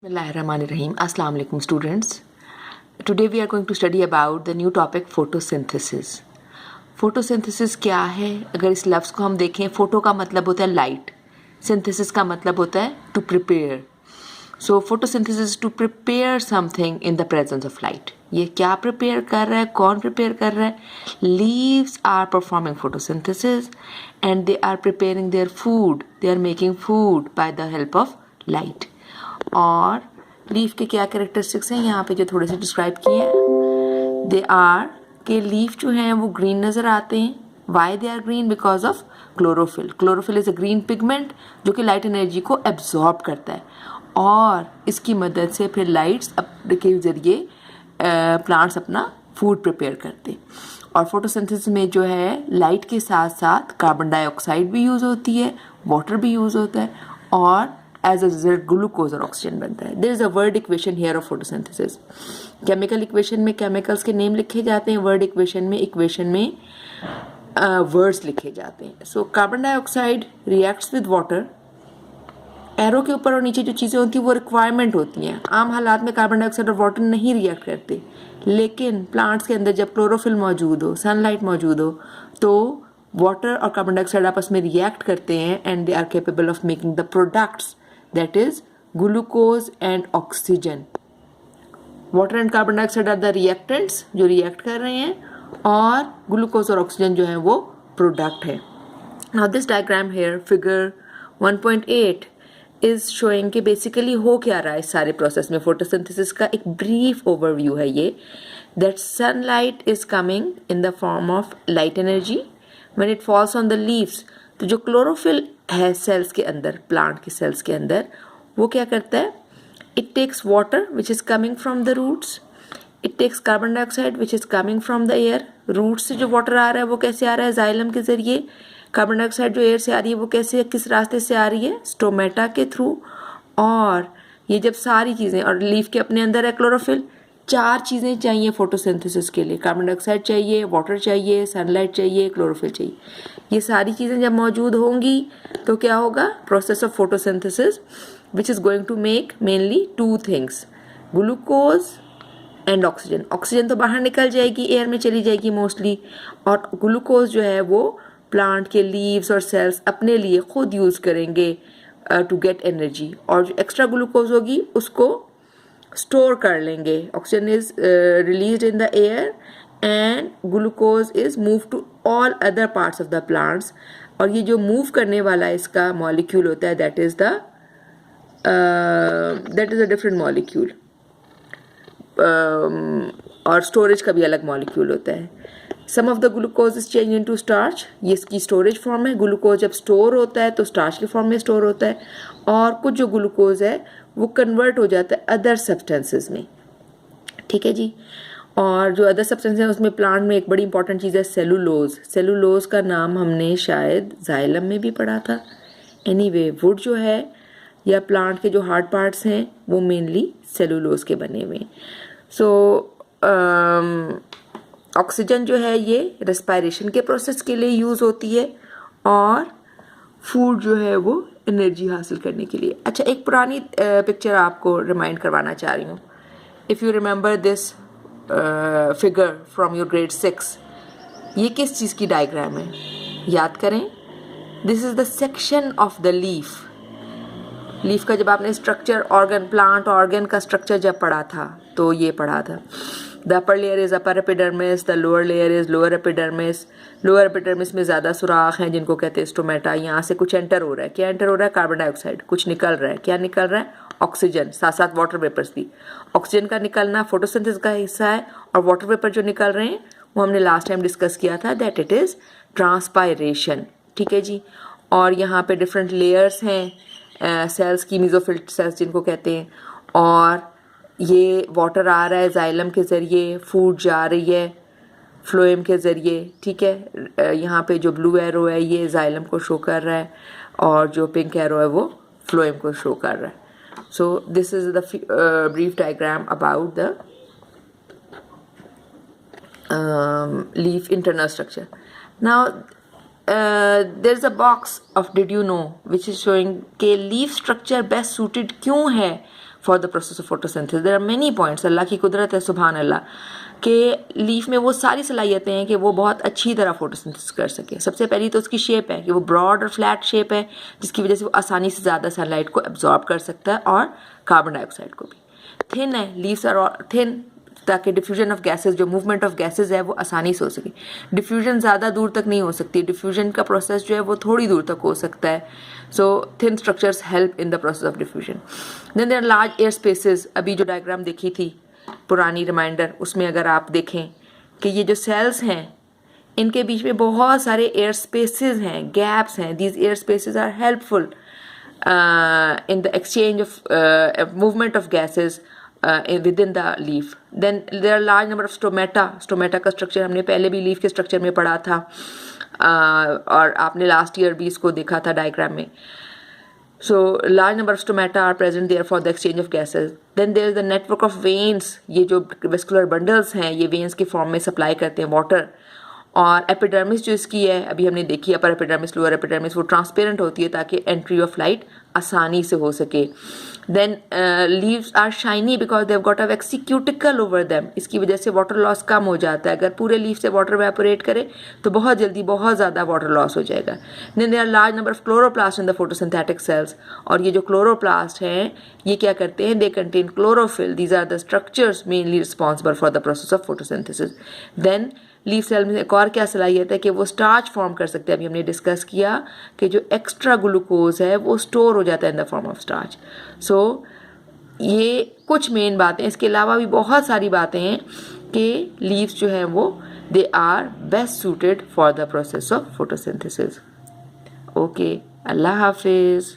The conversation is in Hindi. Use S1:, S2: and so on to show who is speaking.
S1: Bismillahirrahmanirrahim. Assalamu alaikum students. Today we are going to study about the new topic photosynthesis. Photosynthesis क्या है? अगर इस लफ्ज़ को हम देखें, फोटो का मतलब होता है लाइट, सिंथेसिस का मतलब होता है to prepare. So photosynthesis to prepare something in the presence of light. ये क्या प्रिपेयर कर रहा है, कौन प्रिपेयर कर रहा है? Leaves are performing photosynthesis and they are preparing their food. They are making food by the help of light. और लीफ के क्या कैरेक्टरिस्टिक्स हैं यहाँ पे जो थोड़े से डिस्क्राइब किए हैं. दे आर के लीफ जो हैं वो ग्रीन नज़र आते हैं. Why they are green? Because of chlorophyll. Chlorophyll is a green pigment जो कि लाइट एनर्जी को एब्जॉर्ब करता है और इसकी मदद से फिर लाइट्स के ज़रिए प्लांट्स अपना फूड प्रिपेयर करते हैं. और फोटोसिंथेसिस में जो है लाइट के साथ साथ कार्बन डाइऑक्साइड भी यूज़ होती है, वाटर भी यूज़ होता है और एज अ रिजल्ट ग्लूकोज और ऑक्सीजन बनता है. There is a word equation here of photosynthesis. Chemical equation में केमिकल्स के नेम लिखे जाते हैं, वर्ड इक्वेशन में वर्ड्स लिखे जाते हैं. So carbon dioxide reacts with water. Arrow के ऊपर और नीचे जो चीज़ें होती हैं वो रिक्वायरमेंट होती हैं. आम हालात में कार्बन डाइऑक्साइड और वाटर नहीं रिएक्ट करते, लेकिन प्लांट्स के अंदर जब क्लोरोफिल मौजूद हो, सनलाइट मौजूद हो, तो वाटर और कार्बन डाइऑक्साइड आपस में रिएक्ट करते हैं and they are capable of making the products, that is glucose and oxygen. Water and carbon dioxide are the reactants जो react कर रहे हैं और glucose और oxygen जो है वो product है. Now this diagram here, figure 1.8 is showing कि basically हो क्या रहा है इस सारे process में. photosynthesis का एक brief overview है ये, that sunlight is coming in the form of light energy when it falls on the leaves. तो जो क्लोरोफिल है सेल्स के अंदर, प्लांट के सेल्स के अंदर, वो क्या करता है? It takes water which is coming from the roots, it takes carbon dioxide which is coming from the air. Roots से जो वाटर आ रहा है वो कैसे आ रहा है? जाइलम के ज़रिए. कार्बन डाइऑक्साइड जो एयर से आ रही है वो कैसे, किस रास्ते से आ रही है? स्टोमेटा के थ्रू. और ये जब सारी चीज़ें, और लीफ के अपने अंदर है क्लोरोफिल. चार चीज़ें चाहिए फोटोसिंथेसिस के लिए. कार्बन डाइऑक्साइड चाहिए, वाटर चाहिए, सनलाइट चाहिए, क्लोरोफिल चाहिए. ये सारी चीज़ें जब मौजूद होंगी तो क्या होगा? Process of photosynthesis which is going to make mainly two things, glucose and oxygen. Oxygen तो बाहर निकल जाएगी, एयर में चली जाएगी मोस्टली, और ग्लूकोज जो है वो प्लांट के लीव्स और सेल्स अपने लिए खुद यूज़ करेंगे टू गेट एनर्जी. और जो एक्स्ट्रा ग्लूकोज होगी उसको स्टोर कर लेंगे. Oxygen is released in the air and glucose is move to all other parts of the plants. और ये जो मूव करने वाला इसका मॉलिक्यूल होता है that is a different molecule. और स्टोरेज का भी अलग मॉलिक्यूल होता है. Some of the glucose is change into starch. ये इसकी स्टोरेज फॉर्म है. ग्लूकोज जब स्टोर होता है तो स्टार्च के फॉर्म में स्टोर होता है, और कुछ जो ग्लूकोज है वो कन्वर्ट हो जाता है अदर सब्सटेंसेस में. ठीक है जी. और जो अदर सब्सटेंस है उसमें प्लांट में एक बड़ी इंपॉर्टेंट चीज़ है सेलुलोज. सेलुलोज का नाम हमने शायद जाइलम में भी पढ़ा था. एनीवे वुड जो है या प्लांट के जो हार्ड पार्ट्स हैं वो मेनली सेलुलोज के बने हुए हैं. सो ऑक्सीजन जो है ये रेस्पायरेशन के प्रोसेस के लिए यूज़ होती है और फूड जो है वो एनर्जी हासिल करने के लिए. अच्छा, एक पुरानी पिक्चर आपको रिमाइंड करवाना चाह रही हूँ. If you remember this figure from your grade 6, ये किस चीज़ की डायग्राम है? याद करें. This is the section of the leaf. Leaf का जब आपने स्ट्रक्चर, ऑर्गन, प्लांट ऑर्गन का स्ट्रक्चर जब पढ़ा था तो ये पढ़ा था. The upper layer is upper epidermis, the lower layer is lower epidermis. Lower epidermis में ज़्यादा सुराख हैं जिनको कहते हैं स्टोमेटा. यहाँ से कुछ एंटर हो रहा है. क्या एंटर हो रहा है? Carbon dioxide. कुछ निकल रहा है. क्या निकल रहा है? ऑक्सीजन, साथ साथ वाटर वेपर्स भी. ऑक्सीजन का निकलना फोटोसिंथेसिस का हिस्सा है, और वाटर वेपर जो निकल रहे हैं वो हमने लास्ट टाइम डिस्कस किया था दैट इट इज़ ट्रांसपायरेशन. ठीक है जी. और यहाँ पे डिफरेंट लेयर्स हैं सेल्स की, मेसोफिल सेल्स जिनको कहते हैं. और ये वाटर आ रहा है जाइलम के ज़रिए, फूड जा रही है फ्लोएम के ज़रिए. ठीक है. यहाँ पे जो ब्लू एरो है ये जाइलम को शो कर रहा है और जो पिंक एरो है वो फ्लोएम को शो कर रहा है. So this is the brief diagram about the leaf internal structure. Now there is a box of did you know which is showing कि leaf structure best suited क्यों है for the process of photosynthesis. There are many points, Allah की कुदरत है सुभान अल्लाह, कि लीफ में वो सारी सलाहियतें हैं कि वो बहुत अच्छी तरह फोटोसिंथेसिस कर सके। सबसे पहली तो उसकी शेप है कि वो ब्रॉड और फ्लैट शेप है, जिसकी वजह से वो आसानी से ज़्यादा सनलाइट को एब्जॉर्ब कर सकता है और कार्बन डाइऑक्साइड को भी। थिन है, लीव्स आर थिन, ताकि डिफ्यूजन ऑफ गैसेस, जो मूवमेंट ऑफ गैसेस है वो आसानी से हो सके। डिफ्यूजन ज़्यादा दूर तक नहीं हो सकती, डिफ्यूजन का प्रोसेस जो है वो थोड़ी दूर तक हो सकता है। So thin structures help in the process of diffusion. Then there are large air spaces. अभी जो डायग्राम देखी थी पुरानी रिमाइंडर, उसमें अगर आप देखें कि ये जो सेल्स हैं इनके बीच में बहुत सारे एयर स्पेसेस हैं, गैप्स हैं। These air spaces are helpful in the exchange of movement of gases within the leaf. Then there are large number of stomata. Stomata का structure हमने पहले भी leaf के structure में पढ़ा था, और आपने last year भी इसको देखा था diagram में. So large number of stomata are present there for the exchange of gases. Then there is the network of veins. ये जो vascular bundles हैं ये veins के form में supply करते हैं water. और एपिडर्मिस जो इसकी है अभी हमने देखी, अपर एपिडर्मिस लोअर एपिडर्मिस, वो ट्रांसपेरेंट होती है ताकि एंट्री ऑफ लाइट आसानी से हो सके. Then leaves are shiny because they have got a waxy cuticle over them. इसकी वजह से वाटर लॉस कम हो जाता है. अगर पूरे लीव से वाटर वेपोरेट करे तो बहुत जल्दी बहुत ज़्यादा वाटर लॉस हो जाएगा. Then there are large number of chloroplast in the photosynthetic cells. और ये जो क्लोरोप्लास्ट हैं ये क्या करते हैं, they contain chlorophyll. These are the structures mainly responsible for the process of photosynthesis. Then leaf cell में एक और क्या सलाहियत है कि वो स्टार्च फॉर्म कर सकते हैं. अभी हमने डिस्कस किया कि जो एक्स्ट्रा ग्लूकोज है वो स्टोर हो जाता है in the form of starch. So ये कुछ मेन बातें. इसके अलावा भी बहुत सारी बातें हैं कि लीव्स जो हैं वो they are best suited for the process of photosynthesis. Okay, Allah हाफिज़.